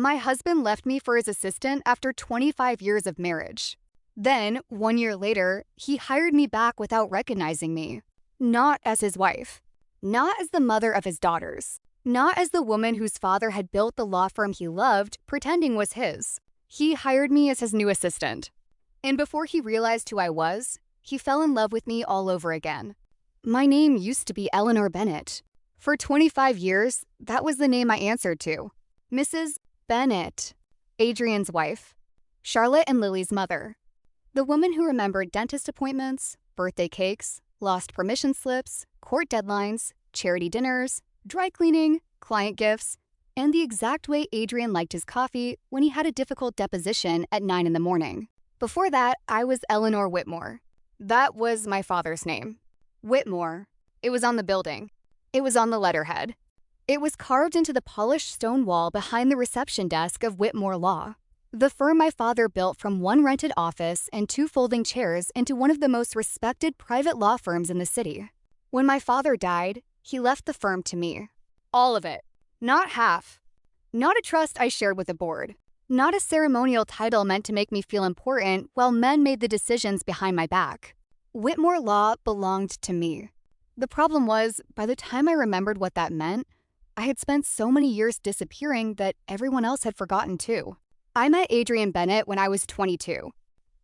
My husband left me for his assistant after 25 years of marriage. Then, 1 year later, he hired me back without recognizing me. Not as his wife. Not as the mother of his daughters. Not as the woman whose father had built the law firm he loved, pretending was his. He hired me as his new assistant. And before he realized who I was, he fell in love with me all over again. My name used to be Eleanor Bennett. For 25 years, that was the name I answered to. Mrs. Bennett, Adrian's wife, Charlotte and Lily's mother. The woman who remembered dentist appointments, birthday cakes, lost permission slips, court deadlines, charity dinners, dry cleaning, client gifts, and the exact way Adrian liked his coffee when he had a difficult deposition at 9 in the morning. Before that, I was Eleanor Whitmore. That was my father's name. Whitmore. It was on the building. It was on the letterhead. It was carved into the polished stone wall behind the reception desk of Whitmore Law, the firm my father built from one rented office and 2 folding chairs into one of the most respected private law firms in the city. When my father died, he left the firm to me. All of it. Not half. Not a trust I shared with the board. Not a ceremonial title meant to make me feel important while men made the decisions behind my back. Whitmore Law belonged to me. The problem was, by the time I remembered what that meant, I had spent so many years disappearing that everyone else had forgotten too. I met Adrian Bennett when I was 22.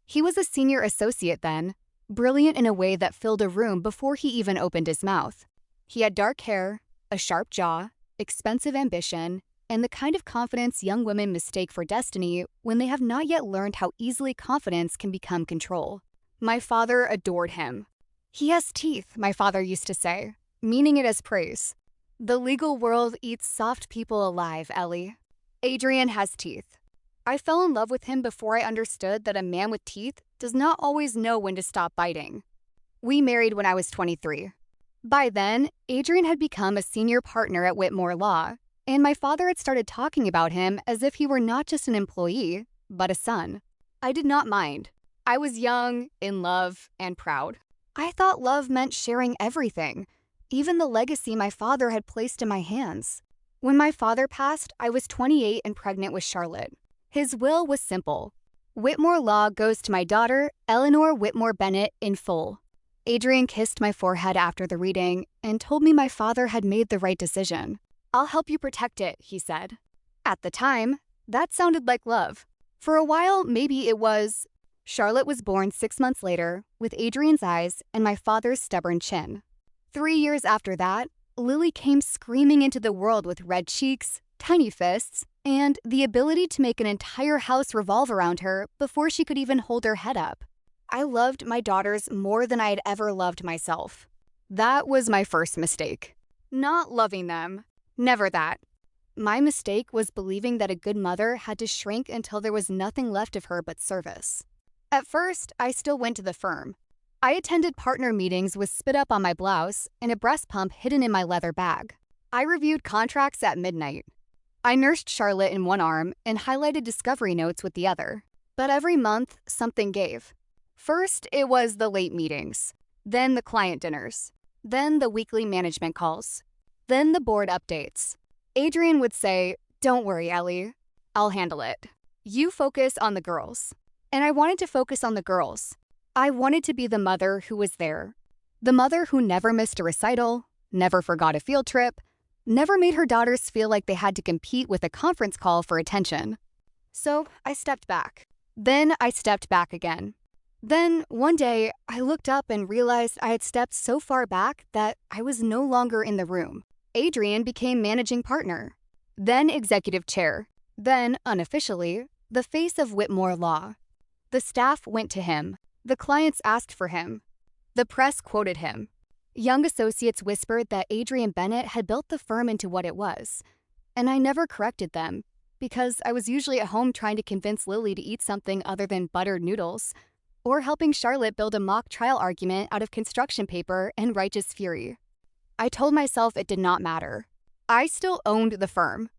He was a senior associate then, brilliant in a way that filled a room before he even opened his mouth. He had dark hair, a sharp jaw, expensive ambition, and the kind of confidence young women mistake for destiny when they have not yet learned how easily confidence can become control. My father adored him. He has teeth, my father used to say, meaning it as praise. The legal world eats soft people alive, Ellie. Adrian has teeth. I fell in love with him before I understood that a man with teeth does not always know when to stop biting. We married when I was 23. By then, Adrian had become a senior partner at Whitmore Law, and my father had started talking about him as if he were not just an employee, but a son. I did not mind. I was young, in love, and proud. I thought love meant sharing everything, even the legacy my father had placed in my hands. When my father passed, I was 28 and pregnant with Charlotte. His will was simple. Whitmore Law goes to my daughter, Eleanor Whitmore Bennett, in full. Adrian kissed my forehead after the reading and told me my father had made the right decision. "I'll help you protect it," he said. At the time, that sounded like love. For a while, maybe it was. Charlotte was born 6 months later, with Adrian's eyes and my father's stubborn chin. 3 years after that, Lily came screaming into the world with red cheeks, tiny fists, and the ability to make an entire house revolve around her before she could even hold her head up. I loved my daughters more than I had ever loved myself. That was my first mistake. Not loving them. Never that. My mistake was believing that a good mother had to shrink until there was nothing left of her but service. At first, I still went to the firm. I attended partner meetings with spit up on my blouse and a breast pump hidden in my leather bag. I reviewed contracts at midnight. I nursed Charlotte in one arm and highlighted discovery notes with the other. But every month, something gave. First, it was the late meetings. Then the client dinners. Then the weekly management calls. Then the board updates. Adrian would say, "Don't worry, Ellie. I'll handle it. You focus on the girls." And I wanted to focus on the girls. I wanted to be the mother who was there. The mother who never missed a recital, never forgot a field trip, never made her daughters feel like they had to compete with a conference call for attention. So I stepped back. Then I stepped back again. Then, one day, I looked up and realized I had stepped so far back that I was no longer in the room. Adrian became managing partner, then executive chair, then, unofficially, the face of Whitmore Law. The staff went to him. The clients asked for him. The press quoted him. Young associates whispered that Adrian Bennett had built the firm into what it was. And I never corrected them, because I was usually at home trying to convince Lily to eat something other than buttered noodles, or helping Charlotte build a mock trial argument out of construction paper and righteous fury. I told myself it did not matter. I still owned the firm.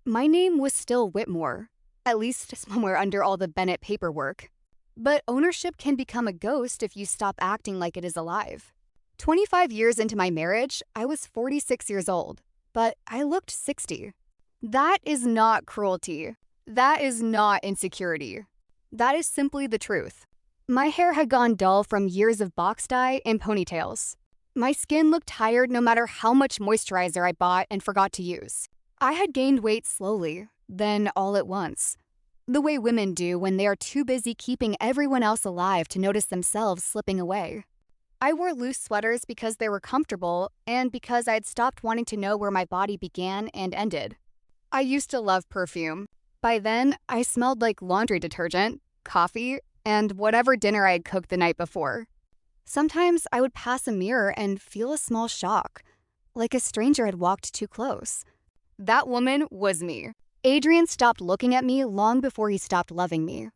My name was still Whitmore, at least somewhere under all the Bennett paperwork. But ownership can become a ghost if you stop acting like it is alive. 25 years into my marriage, I was 46 years old, but I looked 60. That is not cruelty. That is not insecurity. That is simply the truth. My hair had gone dull from years of box dye and ponytails. My skin looked tired no matter how much moisturizer I bought and forgot to use. I had gained weight slowly, then all at once. The way women do when they are too busy keeping everyone else alive to notice themselves slipping away. I wore loose sweaters because they were comfortable and because I had stopped wanting to know where my body began and ended. I used to love perfume. By then, I smelled like laundry detergent, coffee, and whatever dinner I had cooked the night before. Sometimes I would pass a mirror and feel a small shock, like a stranger had walked too close. That woman was me. Adrian stopped looking at me long before he stopped loving me.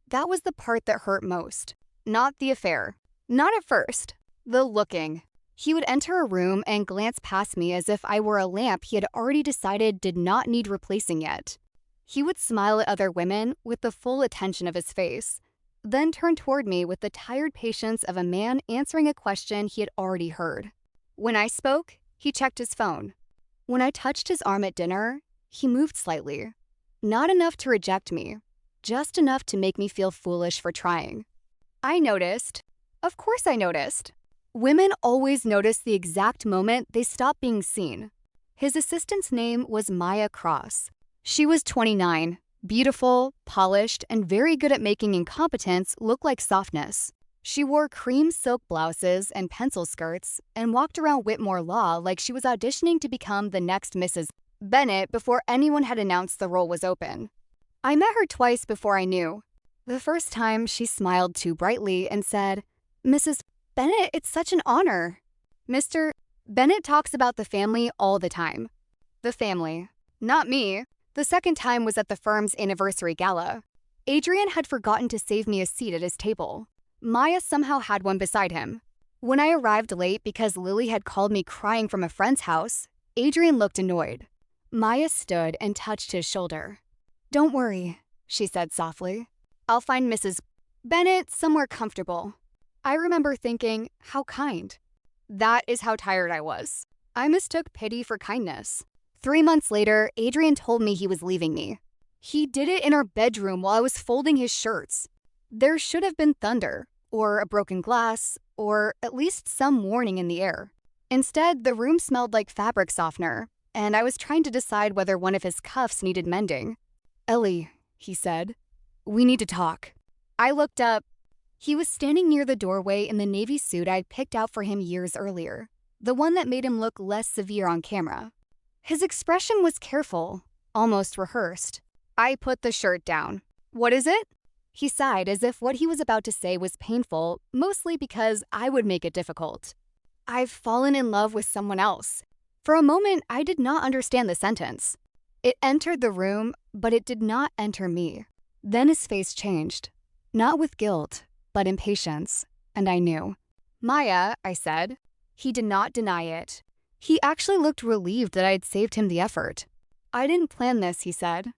That was the part that hurt most. Not the affair. Not at first. The looking. He would enter a room and glance past me as if I were a lamp he had already decided did not need replacing yet. He would smile at other women with the full attention of his face, then turn toward me with the tired patience of a man answering a question he had already heard. When I spoke, he checked his phone. When I touched his arm at dinner, he moved slightly. Not enough to reject me, just enough to make me feel foolish for trying. I noticed. Of course I noticed. Women always notice the exact moment they stop being seen. His assistant's name was Maya Cross. She was 29, beautiful, polished, and very good at making incompetence look like softness. She wore cream silk blouses and pencil skirts and walked around Whitmore Law like she was auditioning to become the next Mrs. Bennett before anyone had announced the role was open. I met her twice before I knew. The first time, she smiled too brightly and said, "Mrs. Bennett, it's such an honor." Mr. Bennett talks about the family all the time. The family. Not me. The second time was at the firm's anniversary gala. Adrian had forgotten to save me a seat at his table. Maya somehow had one beside him. When I arrived late because Lily had called me crying from a friend's house, Adrian looked annoyed. Maya stood and touched his shoulder. "Don't worry," she said softly. "I'll find Mrs. Bennett somewhere comfortable." I remember thinking, how kind. That is how tired I was. I mistook pity for kindness. 3 months later, Adrian told me he was leaving me. He did it in our bedroom while I was folding his shirts. There should have been thunder, or a broken glass, or at least some warning in the air. Instead, the room smelled like fabric softener, and I was trying to decide whether one of his cuffs needed mending. "Ellie," he said, "we need to talk." I looked up. He was standing near the doorway in the navy suit I'd picked out for him years earlier, the one that made him look less severe on camera. His expression was careful, almost rehearsed. I put the shirt down. "What is it?" He sighed as if what he was about to say was painful, mostly because I would make it difficult. "I've fallen in love with someone else." For a moment, I did not understand the sentence. It entered the room, but it did not enter me. Then his face changed. Not with guilt, but impatience, and I knew. "Maya," I said. He did not deny it. He actually looked relieved that I had saved him the effort. "I didn't plan this," he said.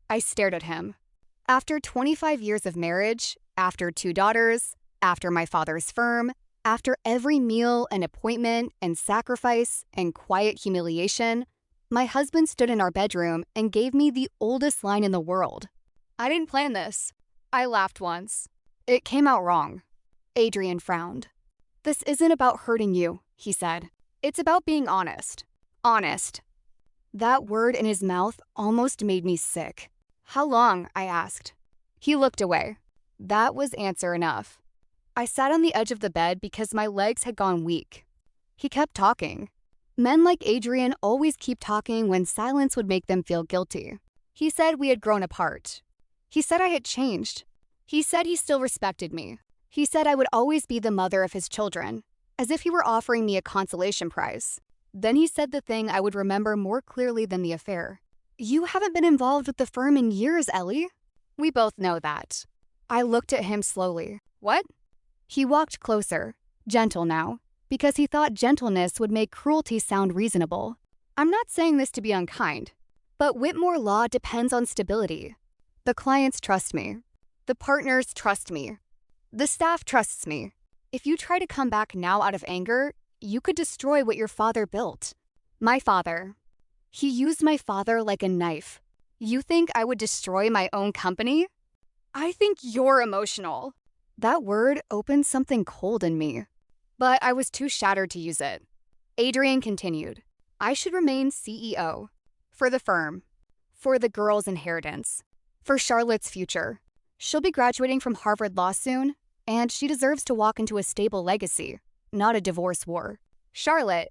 I stared at him. After 25 years of marriage, after 2 daughters, after my father's firm, after every meal and appointment and sacrifice and quiet humiliation, my husband stood in our bedroom and gave me the oldest line in the world. "I didn't plan this." I laughed once. It came out wrong. Adrian frowned. "This isn't about hurting you," he said. "It's about being honest." Honest. That word in his mouth almost made me sick. "How long?" I asked. He looked away. That was answer enough. I sat on the edge of the bed because my legs had gone weak. He kept talking. Men like Adrian always keep talking when silence would make them feel guilty. He said we had grown apart. He said I had changed. He said he still respected me. He said I would always be the mother of his children, as if he were offering me a consolation prize. Then he said the thing I would remember more clearly than the affair. "You haven't been involved with the firm in years, Ellie." We both know that. I looked at him slowly. "What?" He walked closer, gentle now, because he thought gentleness would make cruelty sound reasonable. "I'm not saying this to be unkind, but Whitmore Law depends on stability. The clients trust me. The partners trust me. The staff trusts me. If you try to come back now out of anger, you could destroy what your father built." My father. He used my father like a knife. You think I would destroy my own company? I think you're emotional. That word opened something cold in me, but I was too shattered to use it. Adrian continued, I should remain CEO. For the firm. For the girl's inheritance. For Charlotte's future. She'll be graduating from Harvard Law soon, and she deserves to walk into a stable legacy, not a divorce war. Charlotte.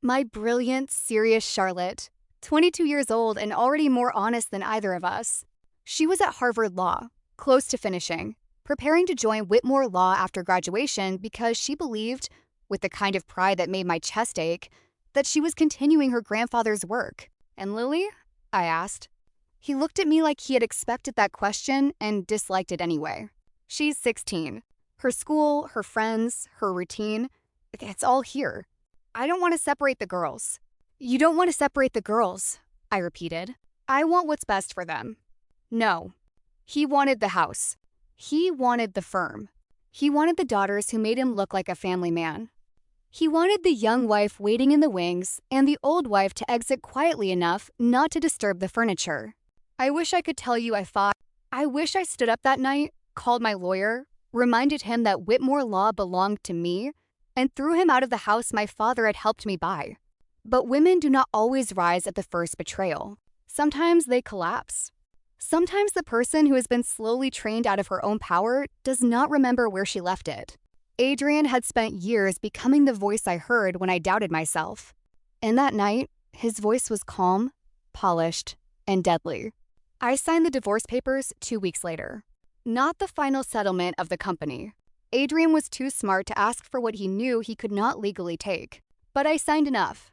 My brilliant, serious Charlotte. 22 years old and already more honest than either of us. She was at Harvard Law, close to finishing, preparing to join Whitmore Law after graduation because she believed, with the kind of pride that made my chest ache, that she was continuing her grandfather's work. And Lily? I asked. He looked at me like he had expected that question and disliked it anyway. She's 16. Her school, her friends, her routine, it's all here. I don't want to separate the girls. You don't want to separate the girls, I repeated. I want what's best for them. No. He wanted the house. He wanted the firm. He wanted the daughters who made him look like a family man. He wanted the young wife waiting in the wings and the old wife to exit quietly enough not to disturb the furniture. I wish I could tell you I fought. I wish I stood up that night, called my lawyer, reminded him that Whitmore Law belonged to me, and threw him out of the house my father had helped me buy. But women do not always rise at the first betrayal. Sometimes they collapse. Sometimes the person who has been slowly trained out of her own power does not remember where she left it. Adrian had spent years becoming the voice I heard when I doubted myself. And that night, his voice was calm, polished, and deadly. I signed the divorce papers 2 weeks later. Not the final settlement of the company. Adrian was too smart to ask for what he knew he could not legally take. But I signed enough.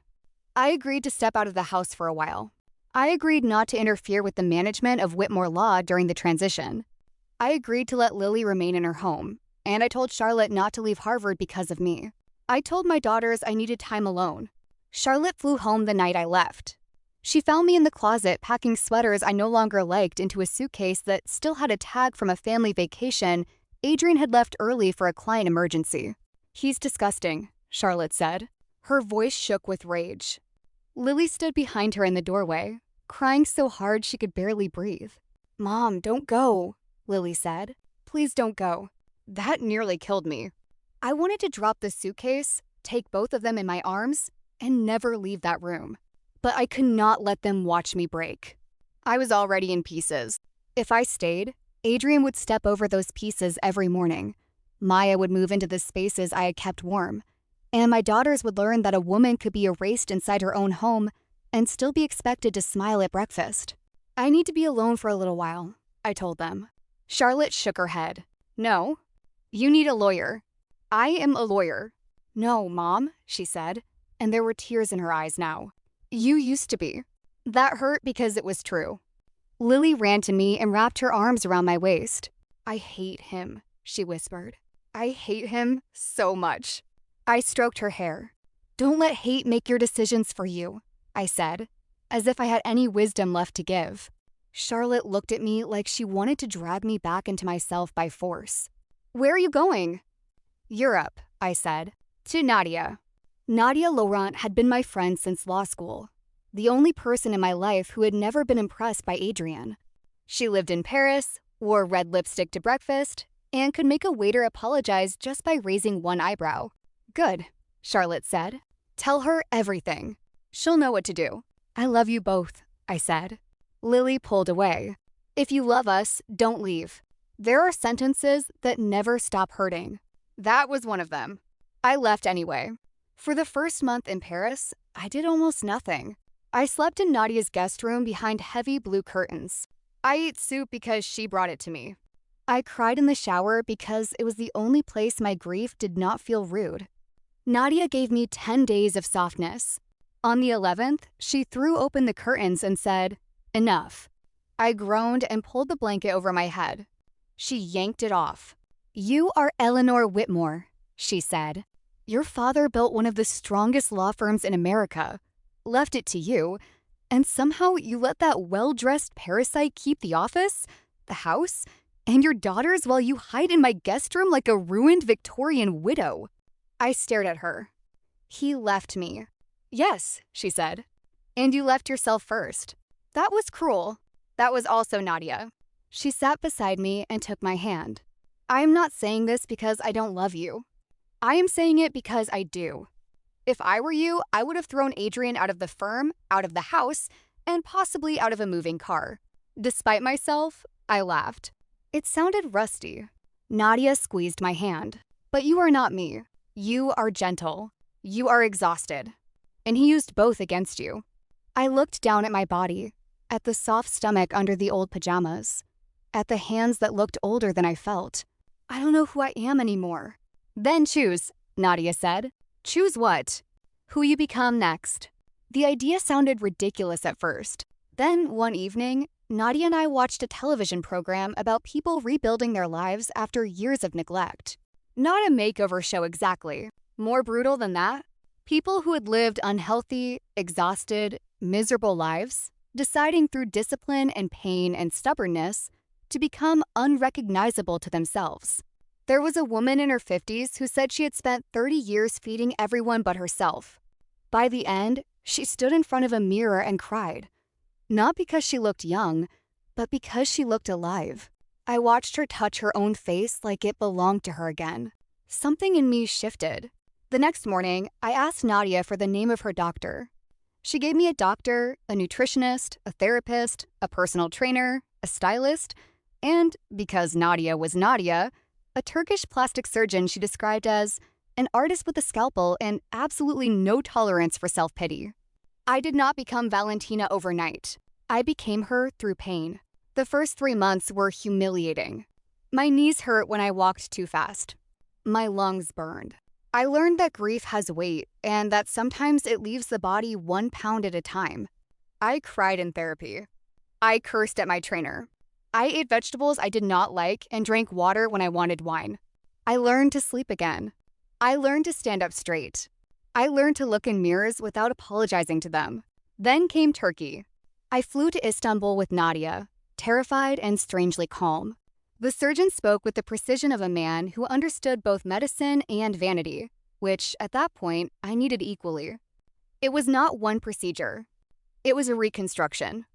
I agreed to step out of the house for a while. I agreed not to interfere with the management of Whitmore Law during the transition. I agreed to let Lily remain in her home, and I told Charlotte not to leave Harvard because of me. I told my daughters I needed time alone. Charlotte flew home the night I left. She found me in the closet packing sweaters I no longer liked into a suitcase that still had a tag from a family vacation Adrian had left early for a client emergency. He's disgusting, Charlotte said. Her voice shook with rage. Lily stood behind her in the doorway, crying so hard she could barely breathe. Mom, don't go, Lily said. Please don't go. That nearly killed me. I wanted to drop the suitcase, take both of them in my arms, and never leave that room. But I could not let them watch me break. I was already in pieces. If I stayed, Adrian would step over those pieces every morning. Maya would move into the spaces I had kept warm. And my daughters would learn that a woman could be erased inside her own home and still be expected to smile at breakfast. I need to be alone for a little while, I told them. Charlotte shook her head. No, you need a lawyer. I am a lawyer. No, Mom, she said, and there were tears in her eyes now. You used to be. That hurt because it was true. Lily ran to me and wrapped her arms around my waist. I hate him, she whispered. I hate him so much. I stroked her hair. Don't let hate make your decisions for you, I said, as if I had any wisdom left to give. Charlotte looked at me like she wanted to drag me back into myself by force. Where are you going? Europe, I said, to Nadia. Nadia Laurent had been my friend since law school, the only person in my life who had never been impressed by Adrian. She lived in Paris, wore red lipstick to breakfast, and could make a waiter apologize just by raising one eyebrow. Good, Charlotte said. Tell her everything. She'll know what to do. I love you both, I said. Lily pulled away. If you love us, don't leave. There are sentences that never stop hurting. That was one of them. I left anyway. For the first month in Paris, I did almost nothing. I slept in Nadia's guest room behind heavy blue curtains. I ate soup because she brought it to me. I cried in the shower because it was the only place my grief did not feel rude. Nadia gave me 10 days of softness. On the 11th, she threw open the curtains and said, "Enough." I groaned and pulled the blanket over my head. She yanked it off. "You are Eleanor Whitmore," she said. "Your father built one of the strongest law firms in America, left it to you, and somehow you let that well-dressed parasite keep the office, the house, and your daughters while you hide in my guest room like a ruined Victorian widow." I stared at her. "He left me." "Yes," she said. "And you left yourself first. That was cruel. That was also Nadia. She sat beside me and took my hand. I am not saying this because I don't love you. I am saying it because I do. If I were you, I would have thrown Adrian out of the firm, out of the house, and possibly out of a moving car. Despite myself, I laughed. It sounded rusty. Nadia squeezed my hand. But you are not me. You are gentle. You are exhausted. And he used both against you. I looked down at my body, at the soft stomach under the old pajamas, at the hands that looked older than I felt. I don't know who I am anymore. Then choose, Nadia said. Choose what? Who you become next. The idea sounded ridiculous at first. Then, one evening, Nadia and I watched a television program about people rebuilding their lives after years of neglect. Not a makeover show exactly. More brutal than that? People who had lived unhealthy, exhausted, miserable lives, deciding through discipline and pain and stubbornness to become unrecognizable to themselves. There was a woman in her 50s who said she had spent 30 years feeding everyone but herself. By the end, she stood in front of a mirror and cried. Not because she looked young, but because she looked alive. I watched her touch her own face like it belonged to her again. Something in me shifted. The next morning, I asked Nadia for the name of her doctor. She gave me a doctor, a nutritionist, a therapist, a personal trainer, a stylist, and, because Nadia was Nadia, a Turkish plastic surgeon she described as an artist with a scalpel and absolutely no tolerance for self-pity. I did not become Valentina overnight. I became her through pain. The first 3 months were humiliating. My knees hurt when I walked too fast. My lungs burned. I learned that grief has weight and that sometimes it leaves the body 1 pound at a time. I cried in therapy. I cursed at my trainer. I ate vegetables I did not like and drank water when I wanted wine. I learned to sleep again. I learned to stand up straight. I learned to look in mirrors without apologizing to them. Then came Turkey. I flew to Istanbul with Nadia, terrified and strangely calm. The surgeon spoke with the precision of a man who understood both medicine and vanity, which, at that point, I needed equally. It was not one procedure. It was a reconstruction.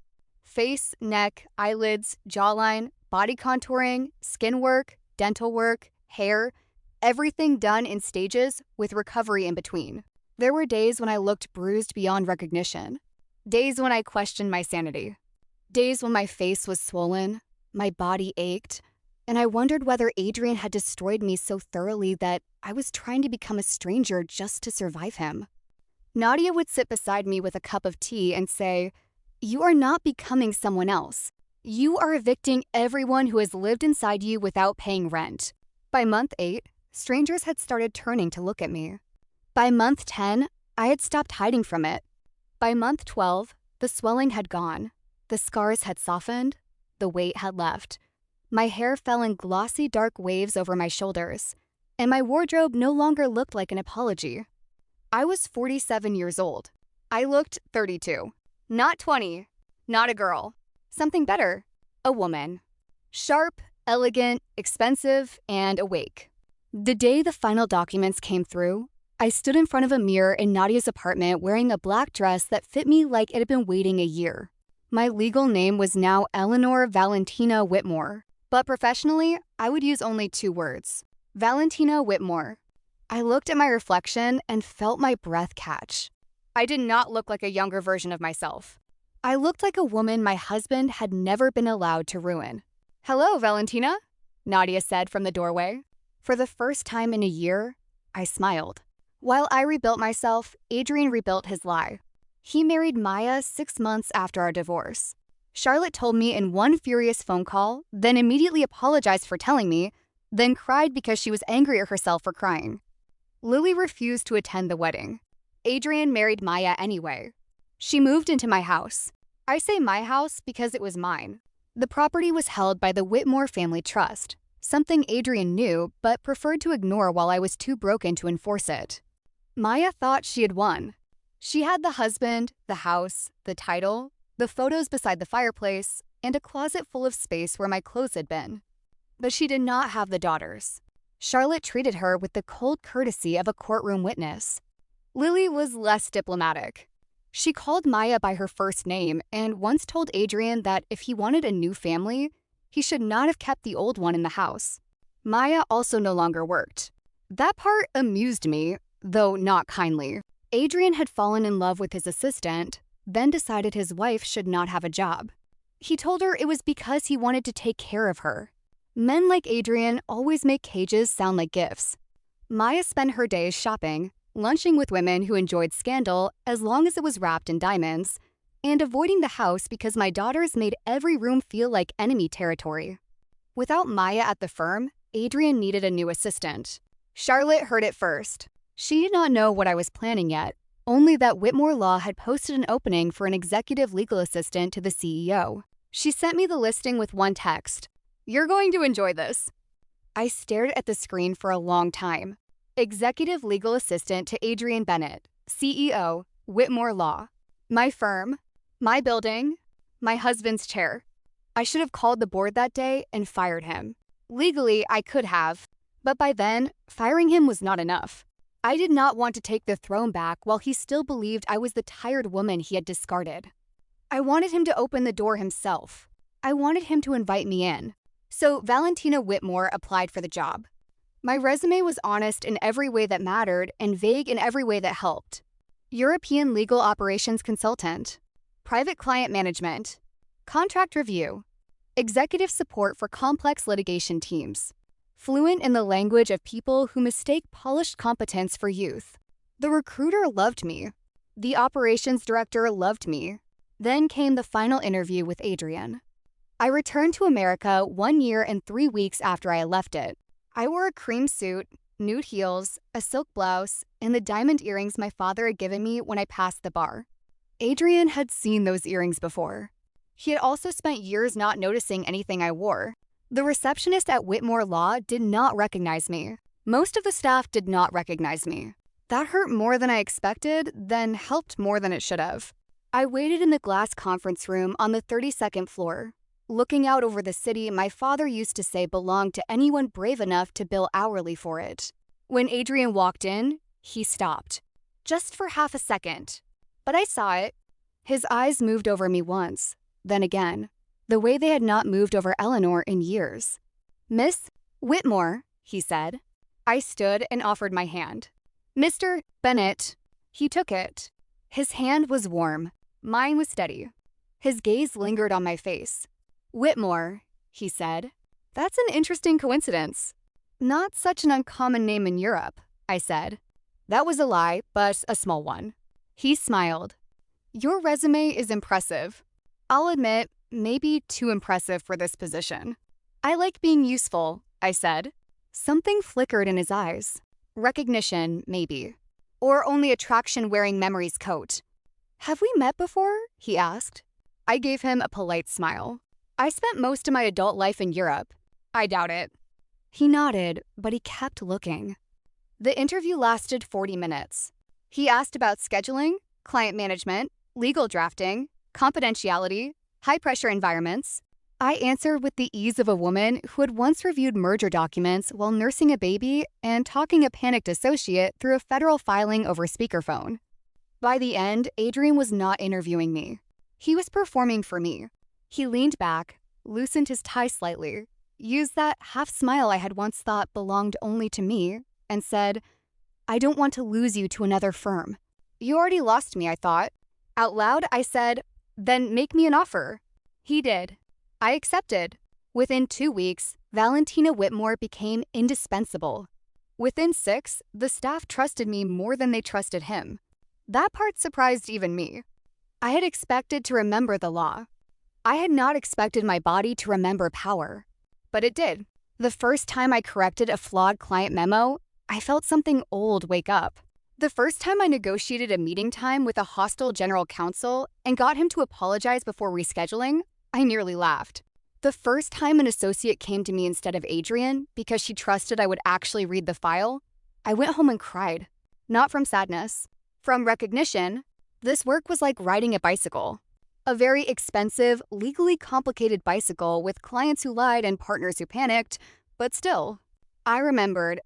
Face, neck, eyelids, jawline, body contouring, skin work, dental work, hair, everything done in stages with recovery in between. There were days when I looked bruised beyond recognition. Days when I questioned my sanity. Days when my face was swollen, my body ached, and I wondered whether Adrian had destroyed me so thoroughly that I was trying to become a stranger just to survive him. Nadia would sit beside me with a cup of tea and say, "You are not becoming someone else. You are evicting everyone who has lived inside you without paying rent." By month 8, strangers had started turning to look at me. By month 10, I had stopped hiding from it. By month 12, the swelling had gone. The scars had softened. The weight had left. My hair fell in glossy dark waves over my shoulders, and my wardrobe no longer looked like an apology. I was 47 years old. I looked 32. Not 20. Not a girl. Something better. A woman. Sharp, elegant, expensive, and awake. The day the final documents came through, I stood in front of a mirror in Nadia's apartment wearing a black dress that fit me like it had been waiting a year. My legal name was now Eleanor Valentina Whitmore, but professionally, I would use only 2 words. Valentina Whitmore. I looked at my reflection and felt my breath catch. I did not look like a younger version of myself. I looked like a woman my husband had never been allowed to ruin. "Hello, Valentina," Nadia said from the doorway. For the first time in a year, I smiled. While I rebuilt myself, Adrian rebuilt his lie. He married Maya 6 months after our divorce. Charlotte told me in one furious phone call, then immediately apologized for telling me, then cried because she was angry at herself for crying. Lily refused to attend the wedding. Adrian married Maya anyway. She moved into my house. I say my house because it was mine. The property was held by the Whitmore Family Trust, something Adrian knew but preferred to ignore while I was too broken to enforce it. Maya thought she had won. She had the husband, the house, the title, the photos beside the fireplace, and a closet full of space where my clothes had been. But she did not have the daughters. Charlotte treated her with the cold courtesy of a courtroom witness. Lily was less diplomatic. She called Maya by her first name and once told Adrian that if he wanted a new family, he should not have kept the old one in the house. Maya also no longer worked. That part amused me, though not kindly. Adrian had fallen in love with his assistant, then decided his wife should not have a job. He told her it was because he wanted to take care of her. Men like Adrian always make cages sound like gifts. Maya spent her days shopping, lunching with women who enjoyed scandal as long as it was wrapped in diamonds, and avoiding the house because my daughters made every room feel like enemy territory. Without Maya at the firm, Adrian needed a new assistant. Charlotte heard it first. She did not know what I was planning yet, only that Whitmore Law had posted an opening for an executive legal assistant to the CEO. She sent me the listing with one text: "You're going to enjoy this." I stared at the screen for a long time. Executive legal assistant to Adrian Bennett, CEO, Whitmore Law. My firm, my building, my husband's chair. I should have called the board that day and fired him. Legally, I could have, but by then, firing him was not enough. I did not want to take the throne back while he still believed I was the tired woman he had discarded. I wanted him to open the door himself. I wanted him to invite me in. So Valentina Whitmore applied for the job. My resume was honest in every way that mattered and vague in every way that helped. European legal operations consultant, private client management, contract review, executive support for complex litigation teams, fluent in the language of people who mistake polished competence for youth. The recruiter loved me. The operations director loved me. Then came the final interview with Adrian. I returned to America 1 year and 3 weeks after I left it. I wore a cream suit, nude heels, a silk blouse, and the diamond earrings my father had given me when I passed the bar. Adrian had seen those earrings before. He had also spent years not noticing anything I wore. The receptionist at Whitmore Law did not recognize me. Most of the staff did not recognize me. That hurt more than I expected, then helped more than it should have. I waited in the glass conference room on the 32nd floor, looking out over the city my father used to say belonged to anyone brave enough to bill hourly for it. When Adrian walked in, he stopped. Just for half a second. But I saw it. His eyes moved over me once, then again, the way they had not moved over Eleanor in years. "Miss Whitmore," he said. I stood and offered my hand. "Mr. Bennett." He took it. His hand was warm. Mine was steady. His gaze lingered on my face. "Whitmore," he said. "That's an interesting coincidence." "Not such an uncommon name in Europe," I said. That was a lie, but a small one. He smiled. "Your resume is impressive. I'll admit, maybe too impressive for this position." "I like being useful," I said. Something flickered in his eyes. Recognition, maybe. Or only attraction wearing memory's coat. "Have we met before?" he asked. I gave him a polite smile. "I spent most of my adult life in Europe. I doubt it." He nodded, but he kept looking. The interview lasted 40 minutes. He asked about scheduling, client management, legal drafting, confidentiality, high-pressure environments. I answered with the ease of a woman who had once reviewed merger documents while nursing a baby and talking a panicked associate through a federal filing over speakerphone. By the end, Adrian was not interviewing me. He was performing for me. He leaned back, loosened his tie slightly, used that half smile I had once thought belonged only to me, and said, "I don't want to lose you to another firm." "You already lost me," I thought. Out loud, I said, "Then make me an offer." He did. I accepted. Within 2 weeks, Valentina Whitmore became indispensable. Within 6, the staff trusted me more than they trusted him. That part surprised even me. I had expected to remember the law. I had not expected my body to remember power. But it did. The first time I corrected a flawed client memo, I felt something old wake up. The first time I negotiated a meeting time with a hostile general counsel and got him to apologize before rescheduling, I nearly laughed. The first time an associate came to me instead of Adrian because she trusted I would actually read the file, I went home and cried. Not from sadness. From recognition. This work was like riding a bicycle. A very expensive, legally complicated bicycle with clients who lied and partners who panicked, but still. I remembered.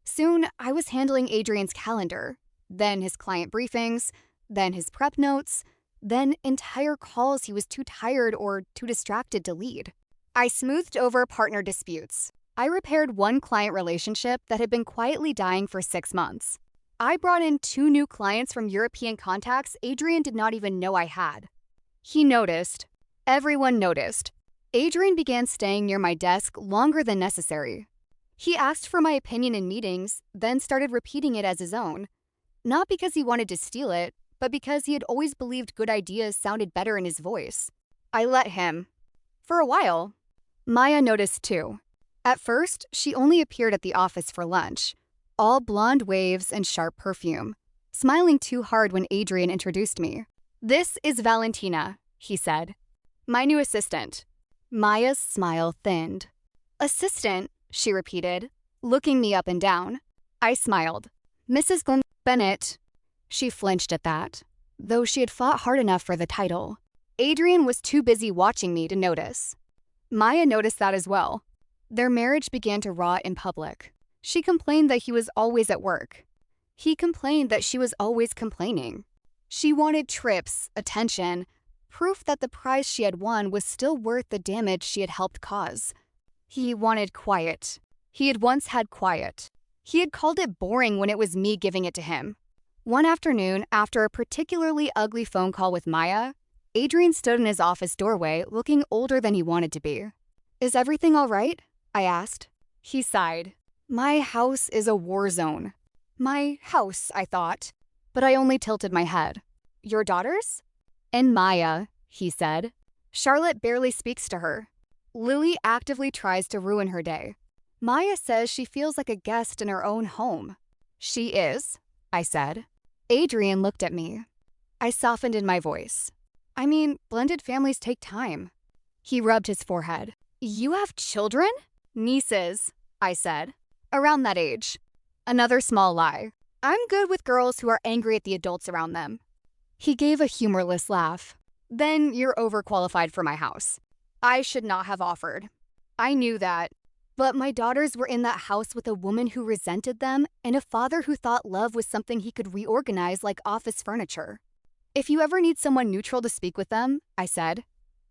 Soon, I was handling Adrian's calendar, then his client briefings, then his prep notes, then entire calls he was too tired or too distracted to lead. I smoothed over partner disputes. I repaired one client relationship that had been quietly dying for 6 months. I brought in 2 new clients from European contacts Adrian did not even know I had. He noticed. Everyone noticed. Adrian began staying near my desk longer than necessary. He asked for my opinion in meetings, then started repeating it as his own. Not because he wanted to steal it, but because he had always believed good ideas sounded better in his voice. I let him. For a while. Maya noticed too. At first, she only appeared at the office for lunch, all blonde waves and sharp perfume, smiling too hard when Adrian introduced me. "This is Valentina," he said. "My new assistant." Maya's smile thinned. "Assistant," she repeated, looking me up and down. I smiled. "Mrs. Bennett." She flinched at that, though she had fought hard enough for the title. Adrian was too busy watching me to notice. Maya noticed that as well. Their marriage began to rot in public. She complained that he was always at work. He complained that she was always complaining. She wanted trips, attention, proof that the prize she had won was still worth the damage she had helped cause. He wanted quiet. He had once had quiet. He had called it boring when it was me giving it to him. One afternoon, after a particularly ugly phone call with Maya, Adrian stood in his office doorway looking older than he wanted to be. "Is everything all right?" I asked. He sighed. "My house is a war zone." My house, I thought, but I only tilted my head. "Your daughters?" "And Maya," he said. "Charlotte barely speaks to her. Lily actively tries to ruin her day. Maya says she feels like a guest in her own home." "She is," I said. Adrian looked at me. I softened in my voice. "I mean, blended families take time." He rubbed his forehead. "You have children?" "Nieces," I said. "Around that age." Another small lie. "I'm good with girls who are angry at the adults around them." He gave a humorless laugh. "Then you're overqualified for my house. I should not have offered." I knew that. But my daughters were in that house with a woman who resented them and a father who thought love was something he could reorganize like office furniture. "If you ever need someone neutral to speak with them," I said,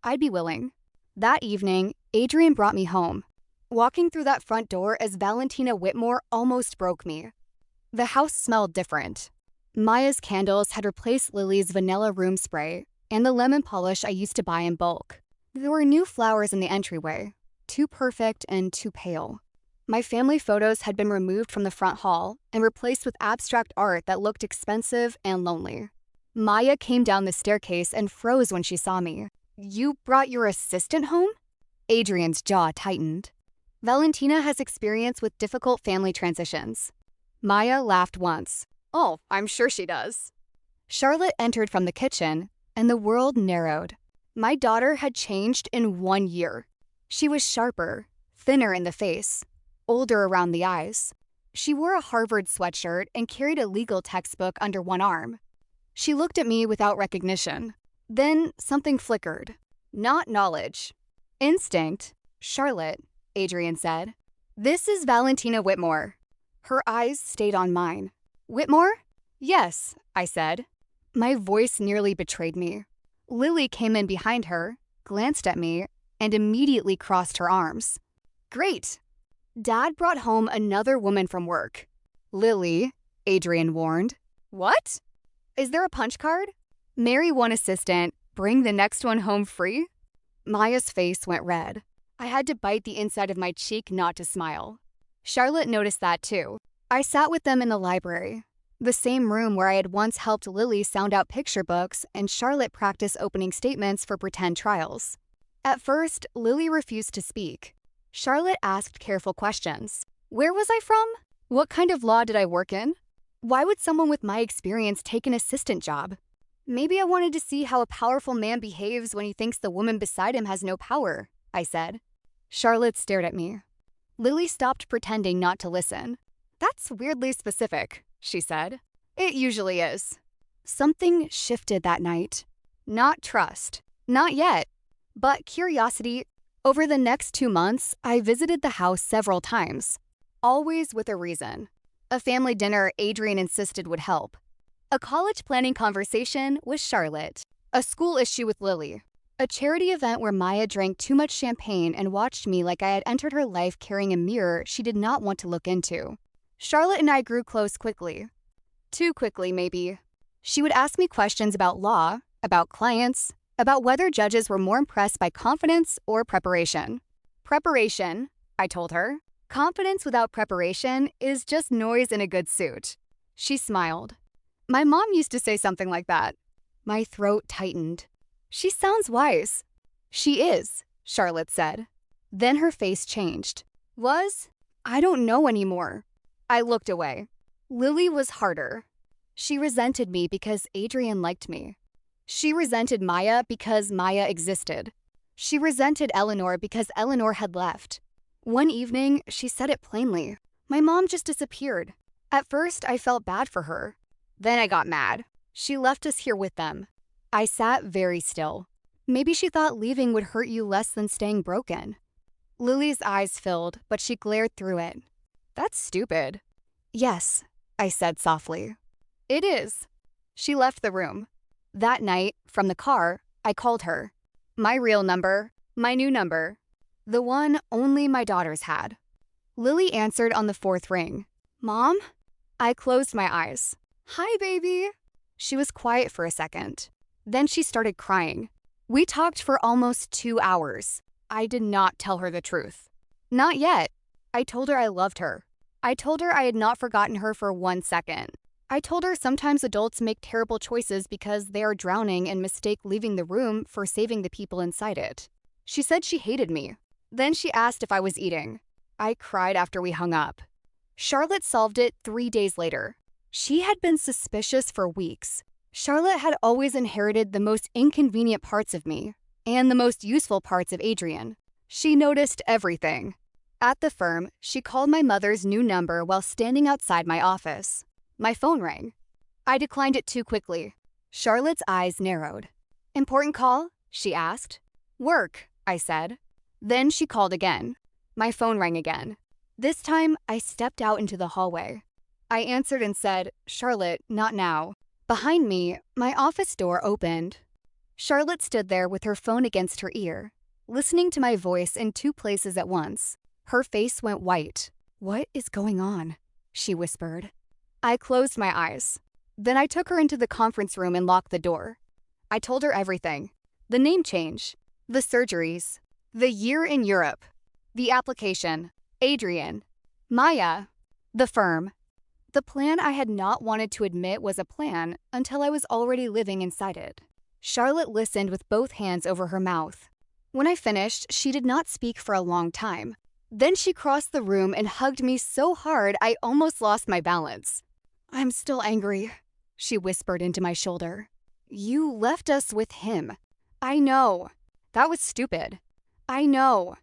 "I'd be willing." That evening, Adrian brought me home. Walking through that front door as Valentina Whitmore almost broke me. The house smelled different. Maya's candles had replaced Lily's vanilla room spray and the lemon polish I used to buy in bulk. There were new flowers in the entryway, too perfect and too pale. My family photos had been removed from the front hall and replaced with abstract art that looked expensive and lonely. Maya came down the staircase and froze when she saw me. "You brought your assistant home?" Adrian's jaw tightened. "Valentina has experience with difficult family transitions." Maya laughed once. "Oh, I'm sure she does." Charlotte entered from the kitchen, and the world narrowed. My daughter had changed in 1 year. She was sharper, thinner in the face, older around the eyes. She wore a Harvard sweatshirt and carried a legal textbook under one arm. She looked at me without recognition. Then something flickered. Not knowledge. "Instinct." "Charlotte," Adrian said. "This is Valentina Whitmore." Her eyes stayed on mine. "Whitmore?" "Yes," I said. My voice nearly betrayed me. Lily came in behind her, glanced at me, and immediately crossed her arms. "Great." Dad brought home another woman from work. "Lily," Adrian warned. "What? Is there a punch card?" "Marry one assistant, bring the next one home free?" Maya's face went red. I had to bite the inside of my cheek not to smile. Charlotte noticed that too. I sat with them in the library, the same room where I had once helped Lily sound out picture books and Charlotte practice opening statements for pretend trials. At first, Lily refused to speak. Charlotte asked careful questions. Where was I from? What kind of law did I work in? Why would someone with my experience take an assistant job? Maybe I wanted to see how a powerful man behaves when he thinks the woman beside him has no power, I said. Charlotte stared at me. Lily stopped pretending not to listen. "That's weirdly specific," she said. "It usually is." Something shifted that night. Not trust. Not yet. But curiosity. Over the next 2 months, I visited the house several times. Always with a reason. A family dinner Adrian insisted would help. A college planning conversation with Charlotte. A school issue with Lily. A charity event where Maya drank too much champagne and watched me like I had entered her life carrying a mirror she did not want to look into. Charlotte and I grew close quickly. Too quickly, maybe. She would ask me questions about law, about clients, about whether judges were more impressed by confidence or preparation. Preparation, I told her. Confidence without preparation is just noise in a good suit. She smiled. My mom used to say something like that. My throat tightened. She sounds wise. She is, Charlotte said. Then her face changed. Was? I don't know anymore. I looked away. Lily was harder. She resented me because Adrian liked me. She resented Maya because Maya existed. She resented Eleanor because Eleanor had left. One evening, she said it plainly. My mom just disappeared. At first, I felt bad for her. Then I got mad. She left us here with them. I sat very still. Maybe she thought leaving would hurt you less than staying broken. Lily's eyes filled, but she glared through it. That's stupid. Yes, I said softly. It is. She left the room. That night, from the car, I called her. My real number, my new number. The one only my daughters had. Lily answered on the fourth ring. Mom? I closed my eyes. Hi, baby. She was quiet for a second. Then she started crying. We talked for almost 2 hours. I did not tell her the truth. Not yet. I told her I loved her. I told her I had not forgotten her for 1 second. I told her sometimes adults make terrible choices because they are drowning and mistake leaving the room for saving the people inside it. She said she hated me. Then she asked if I was eating. I cried after we hung up. Charlotte solved it 3 days later. She had been suspicious for weeks. Charlotte had always inherited the most inconvenient parts of me and the most useful parts of Adrian. She noticed everything. At the firm, she called my mother's new number while standing outside my office. My phone rang. I declined it too quickly. Charlotte's eyes narrowed. Important call? She asked. Work, I said. Then she called again. My phone rang again. This time, I stepped out into the hallway. I answered and said, Charlotte, not now. Behind me, my office door opened. Charlotte stood there with her phone against her ear, listening to my voice in 2 places at once. Her face went white. What is going on? She whispered. I closed my eyes. Then I took her into the conference room and locked the door. I told her everything. The name change, the surgeries, the year in Europe, the application, Adrian, Maya, the firm. The plan I had not wanted to admit was a plan until I was already living inside it. Charlotte listened with both hands over her mouth. When I finished, she did not speak for a long time. Then she crossed the room and hugged me so hard I almost lost my balance. I'm still angry, she whispered into my shoulder. You left us with him. I know. That was stupid. I know.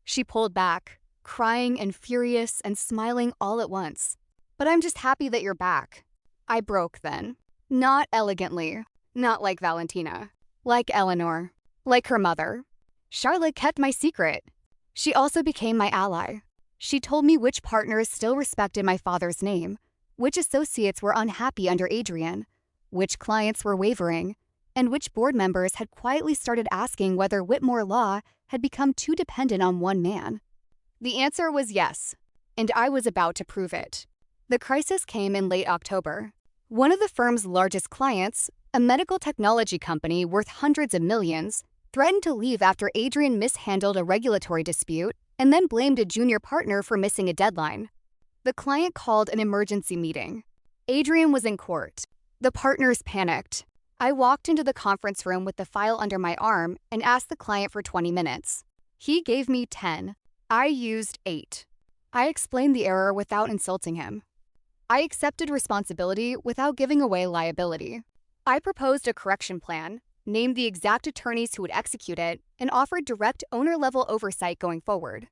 She pulled back, crying and furious and smiling all at once. But I'm just happy that you're back. I broke then. Not elegantly. Not like Valentina. Like Eleanor. Like her mother. Charlotte kept my secret. She also became my ally. She told me which partners still respected my father's name, which associates were unhappy under Adrian, which clients were wavering, and which board members had quietly started asking whether Whitmore Law had become too dependent on one man. The answer was yes, and I was about to prove it. The crisis came in late October. One of the firm's largest clients, a medical technology company worth hundreds of millions, threatened to leave after Adrian mishandled a regulatory dispute and then blamed a junior partner for missing a deadline. The client called an emergency meeting. Adrian was in court. The partners panicked. I walked into the conference room with the file under my arm and asked the client for 20 minutes. He gave me 10. I used 8. I explained the error without insulting him. I accepted responsibility without giving away liability. I proposed a correction plan, named the exact attorneys who would execute it, and offered direct owner-level oversight going forward.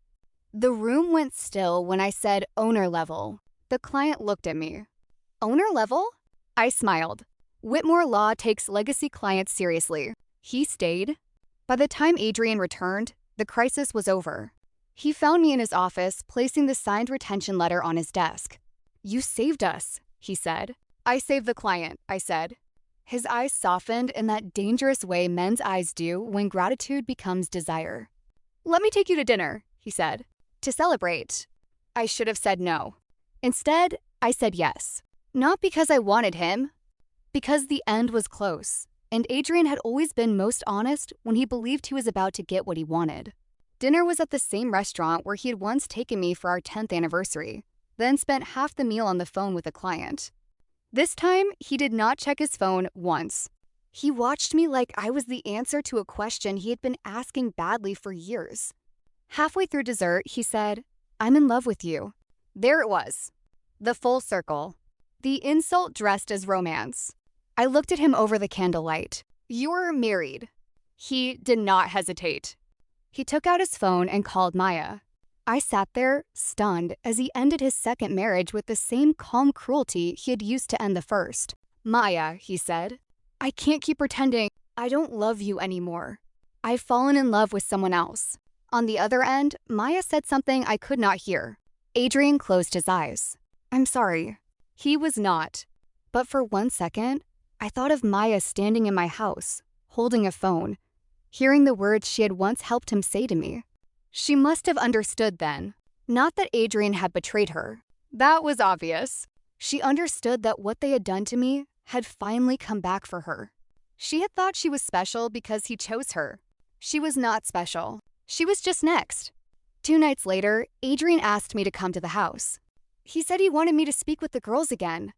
The room went still when I said owner-level. The client looked at me. Owner-level? I smiled. Whitmore Law takes legacy clients seriously. He stayed. By the time Adrian returned, the crisis was over. He found me in his office, placing the signed retention letter on his desk. You saved us, he said. I saved the client, I said. His eyes softened in that dangerous way men's eyes do when gratitude becomes desire. Let me take you to dinner, he said. To celebrate. I should have said no. Instead, I said yes. Not because I wanted him, because the end was close, and Adrian had always been most honest when he believed he was about to get what he wanted. Dinner was at the same restaurant where he had once taken me for our 10th anniversary, then spent half the meal on the phone with a client. This time, he did not check his phone once. He watched me like I was the answer to a question he had been asking badly for years. Halfway through dessert, he said, "I'm in love with you." There it was. The full circle. The insult dressed as romance. I looked at him over the candlelight. "You're married." He did not hesitate. He took out his phone and called Maya. I sat there, stunned, as he ended his second marriage with the same calm cruelty he had used to end the first. "Maya," he said, "I can't keep pretending I don't love you anymore. I've fallen in love with someone else." On the other end, Maya said something I could not hear. Adrian closed his eyes. "I'm sorry." He was not. But for 1 second, I thought of Maya standing in my house, holding a phone, hearing the words she had once helped him say to me. She must have understood then. Not that Adrian had betrayed her. That was obvious. She understood that what they had done to me had finally come back for her. She had thought she was special because he chose her. She was not special. She was just next. 2 nights later, Adrian asked me to come to the house. He said he wanted me to speak with the girls again.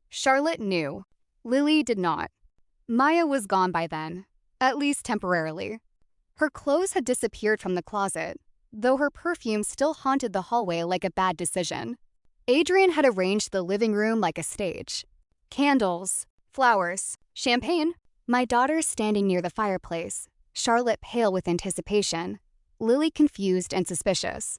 Charlotte knew. Lily did not. Maya was gone by then, at least temporarily. Her clothes had disappeared from the closet, though her perfume still haunted the hallway like a bad decision. Adrian had arranged the living room like a stage. Candles, flowers, champagne. My daughter standing near the fireplace, Charlotte pale with anticipation, Lily confused and suspicious.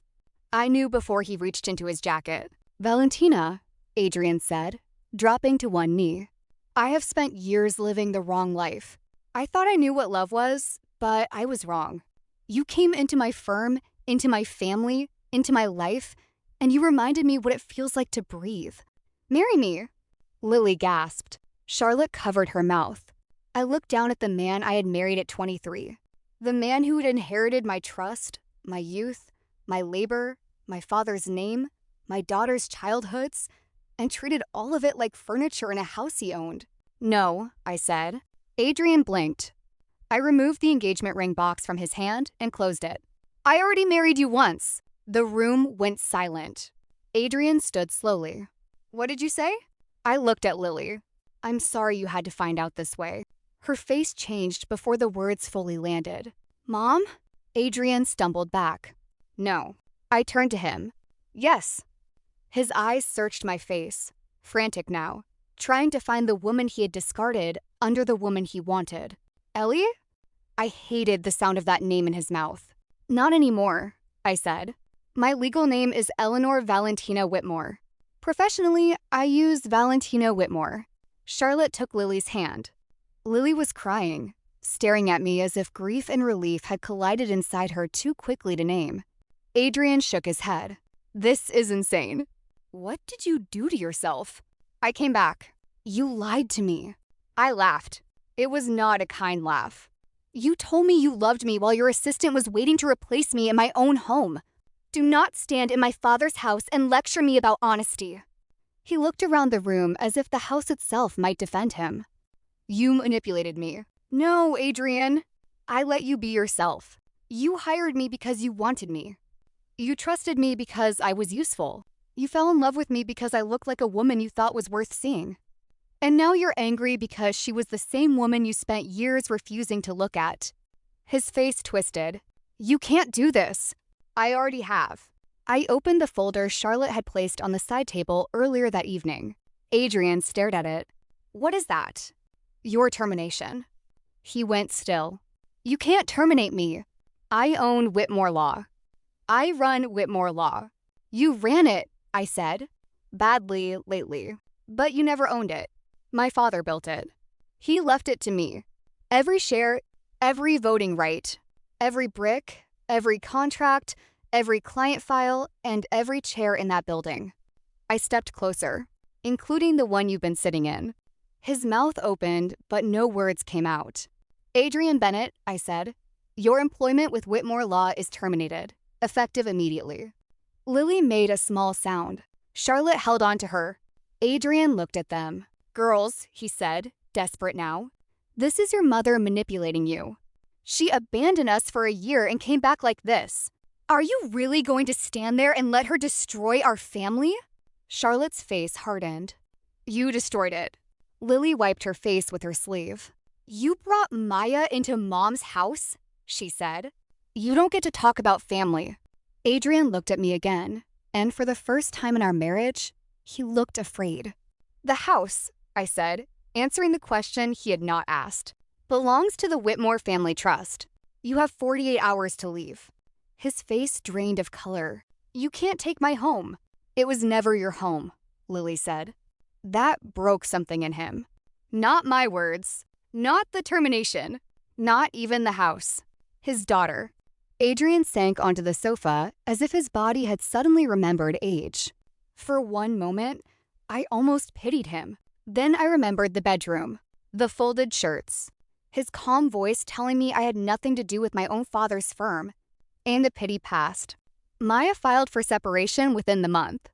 I knew before he reached into his jacket. "Valentina," Adrian said, dropping to one knee. "I have spent years living the wrong life. I thought I knew what love was, but I was wrong. You came into my firm, into my family, into my life, and you reminded me what it feels like to breathe. Marry me." Lily gasped. Charlotte covered her mouth. I looked down at the man I had married at 23. The man who had inherited my trust, my youth, my labor, my father's name, my daughter's childhoods, and treated all of it like furniture in a house he owned. "No," I said. Adrian blinked. I removed the engagement ring box from his hand and closed it. "I already married you once." The room went silent. Adrian stood slowly. "What did you say?" I looked at Lily. "I'm sorry you had to find out this way." Her face changed before the words fully landed. "Mom?" Adrian stumbled back. "No." I turned to him. "Yes." His eyes searched my face, frantic now, trying to find the woman he had discarded under the woman he wanted. "Ellie?" I hated the sound of that name in his mouth. "Not anymore," I said. "My legal name is Eleanor Valentina Whitmore. Professionally, I use Valentina Whitmore." Charlotte took Lily's hand. Lily was crying, staring at me as if grief and relief had collided inside her too quickly to name. Adrian shook his head. "This is insane." "What did you do to yourself?" I came back. "You lied to me." I laughed. It was not a kind laugh. "You told me you loved me while your assistant was waiting to replace me in my own home. Do not stand in my father's house and lecture me about honesty." He looked around the room as if the house itself might defend him. "You manipulated me." "No, Adrian. I let you be yourself. You hired me because you wanted me. You trusted me because I was useful. You fell in love with me because I looked like a woman you thought was worth seeing. And now you're angry because she was the same woman you spent years refusing to look at." His face twisted. "You can't do this." "I already have." I opened the folder Charlotte had placed on the side table earlier that evening. Adrian stared at it. "What is that?" "Your termination." He went still. "You can't terminate me. I own Whitmore Law. I run Whitmore Law." "You ran it," I said. "Badly lately. But you never owned it. My father built it. He left it to me. Every share, every voting right, every brick, every contract, every client file, and every chair in that building." I stepped closer. including the one you've been sitting in." His mouth opened, but no words came out. "Adrian Bennett," I said, "your employment with Whitmore Law is terminated, effective immediately." Lily made a small sound. Charlotte held on to her. Adrian looked at them. "Girls," he said, desperate now, "this is your mother manipulating you. She abandoned us for a year and came back like this. Are you really going to stand there and let her destroy our family?" Charlotte's face hardened. "You destroyed it." Lily wiped her face with her sleeve. "You brought Maya into Mom's house?" she said. "You don't get to talk about family." Adrian looked at me again, and for the first time in our marriage, he looked afraid. "The house," I said, answering the question he had not asked, "belongs to the Whitmore Family Trust. You have 48 hours to leave." His face drained of color. "You can't take my home." "It was never your home," Lily said. That broke something in him. Not my words. Not the termination. Not even the house. His daughter. Adrian sank onto the sofa as if his body had suddenly remembered age. For one moment, I almost pitied him. Then I remembered the bedroom, the folded shirts, his calm voice telling me I had nothing to do with my own father's firm, and the pity passed. Maya filed for separation within the month.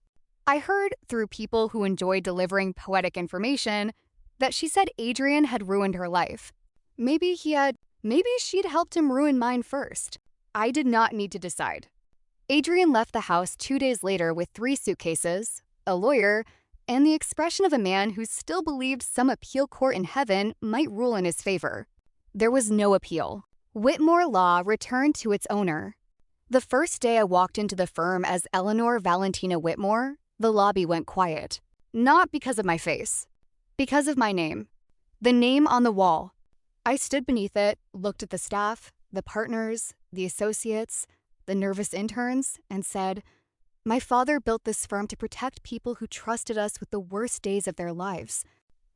I heard, through people who enjoyed delivering poetic information, that she said Adrian had ruined her life. Maybe she'd helped him ruin mine first. I did not need to decide. Adrian left the house 2 days later with 3 suitcases, a lawyer, and the expression of a man who still believed some appeal court in heaven might rule in his favor. There was no appeal. Whitmore Law returned to its owner. The first day I walked into the firm as Eleanor Valentina Whitmore, the lobby went quiet. Not because of my face. Because of my name. The name on the wall. I stood beneath it, looked at the staff, the partners, the associates, the nervous interns, and said, "My father built this firm to protect people who trusted us with the worst days of their lives.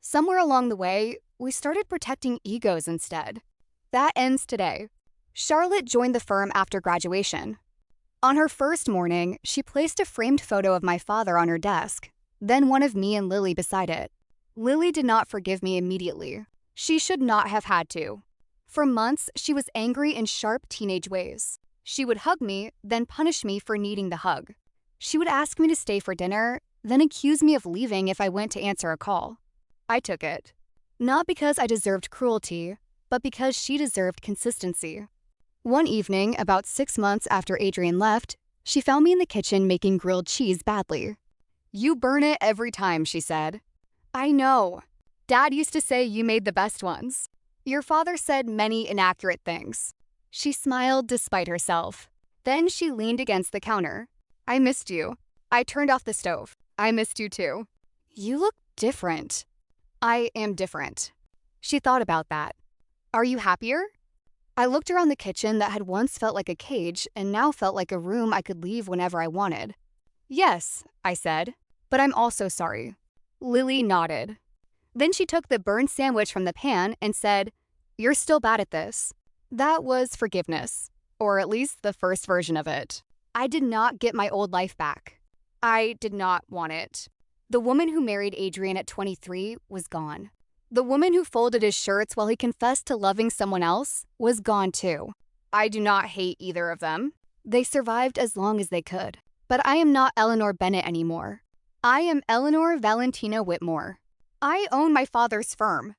Somewhere along the way, we started protecting egos instead. That ends today." Charlotte joined the firm after graduation. On her first morning, she placed a framed photo of my father on her desk, then one of me and Lily beside it. Lily did not forgive me immediately. She should not have had to. For months, she was angry in sharp teenage ways. She would hug me, then punish me for needing the hug. She would ask me to stay for dinner, then accuse me of leaving if I went to answer a call. I took it. Not because I deserved cruelty, but because she deserved consistency. One evening, about 6 months after Adrian left, she found me in the kitchen making grilled cheese badly. "You burn it every time," she said. "I know. Dad used to say you made the best ones. Your father said many inaccurate things." She smiled despite herself. Then she leaned against the counter. "I missed you. I turned off the stove. I missed you too." "You look different." "I am different." She thought about that. "Are you happier?" I looked around the kitchen that had once felt like a cage and now felt like a room I could leave whenever I wanted. "Yes," I said, "but I'm also sorry." Lily nodded. Then she took the burned sandwich from the pan and said, "You're still bad at this." That was forgiveness, or at least the first version of it. I did not get my old life back. I did not want it. The woman who married Adrian at 23 was gone. The woman who folded his shirts while he confessed to loving someone else was gone too. I do not hate either of them. They survived as long as they could. But I am not Eleanor Bennett anymore. I am Eleanor Valentina Whitmore. I own my father's firm.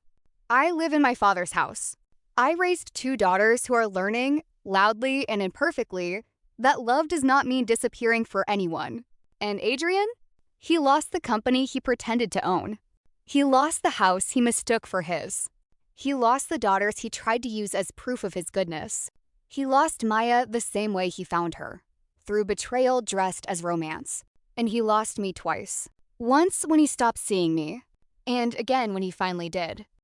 I live in my father's house. I raised 2 daughters who are learning, loudly and imperfectly, that love does not mean disappearing for anyone. And Adrian? He lost the company he pretended to own. He lost the house he mistook for his. He lost the daughters he tried to use as proof of his goodness. He lost Maya the same way he found her, through betrayal dressed as romance. And he lost me twice. Once when he stopped seeing me, and again when he finally did.